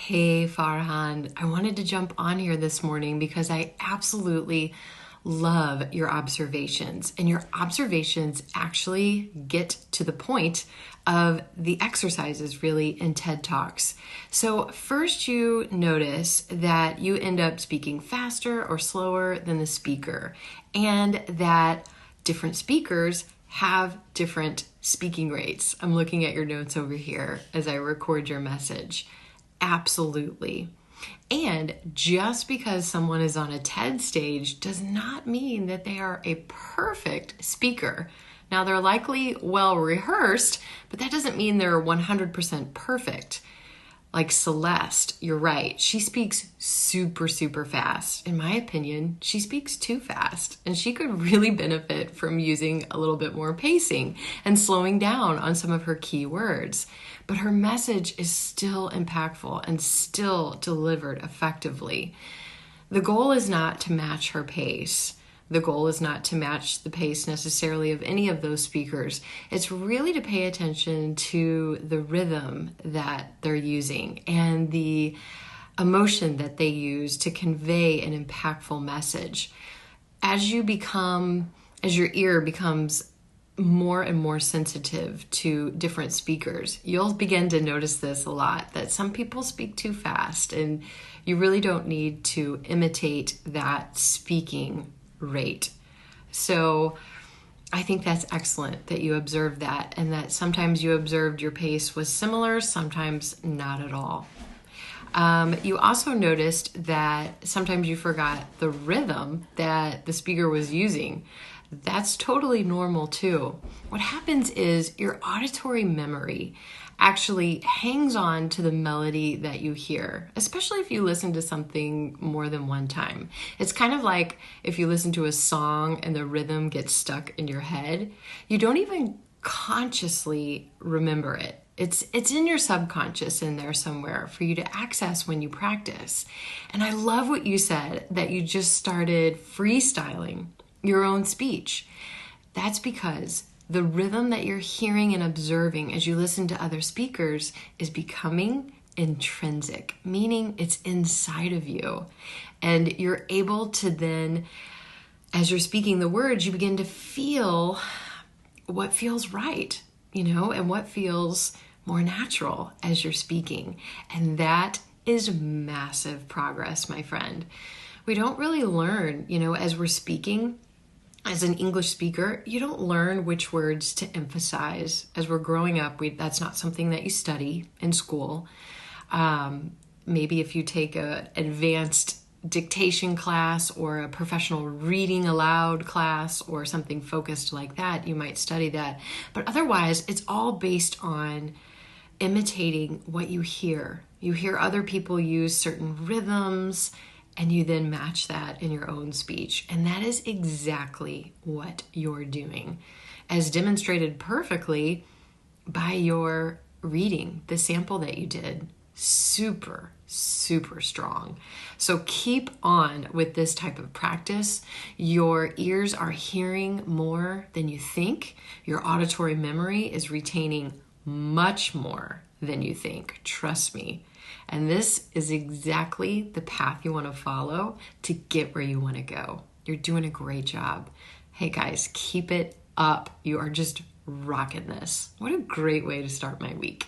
Hey Farhan, I wanted to jump on here this morning because I absolutely love your observations, and your observations actually get to the point of the exercises really in TED Talks. So first you notice that you end up speaking faster or slower than the speaker, and that different speakers have different speaking rates. I'm looking at your notes over here as I record your message. Absolutely. And just because someone is on a TED stage does not mean that they are a perfect speaker. Now, they're likely well rehearsed, but that doesn't mean they're 100% perfect. Like Celeste, you're right. She speaks super, super fast. In my opinion, she speaks too fast, and she could really benefit from using a little bit more pacing and slowing down on some of her key words. But her message is still impactful and still delivered effectively. The goal is not to match her pace. The goal is not to match the pace necessarily of any of those speakers. It's really to pay attention to the rhythm that they're using and the emotion that they use to convey an impactful message. As your ear becomes more and more sensitive to different speakers, you'll begin to notice this a lot, that some people speak too fast, and you really don't need to imitate that speaking rate. So I think that's excellent that you observed that, and that sometimes you observed your pace was similar, sometimes not at all. You also noticed that sometimes you forgot the rhythm that the speaker was using. That's totally normal too. What happens is your auditory memory actually hangs on to the melody that you hear, especially if you listen to something more than one time. It's kind of like if you listen to a song and the rhythm gets stuck in your head, you don't even consciously remember it. It's in your subconscious in there somewhere for you to access when you practice. And I love what you said, that you just started freestyling your own speech. That's because the rhythm that you're hearing and observing as you listen to other speakers is becoming intrinsic, meaning it's inside of you. And you're able to then, as you're speaking the words, you begin to feel what feels right, and what feels more natural as you're speaking. And that is massive progress, my friend. We don't really learn, as we're speaking. As an English speaker, you don't learn which words to emphasize. As we're growing up, that's not something that you study in school. Maybe if you take an advanced dictation class or a professional reading aloud class or something focused like that, you might study that. But otherwise, it's all based on imitating what you hear. You hear other people use certain rhythms, and you then match that in your own speech. And that is exactly what you're doing, as demonstrated perfectly by your reading, the sample that you did. Super, super strong. So keep on with this type of practice. Your ears are hearing more than you think. Your auditory memory is retaining much more than you think. Trust me. And this is exactly the path you want to follow to get where you want to go. You're doing a great job. Hey guys, keep it up. You are just rocking this. What a great way to start my week.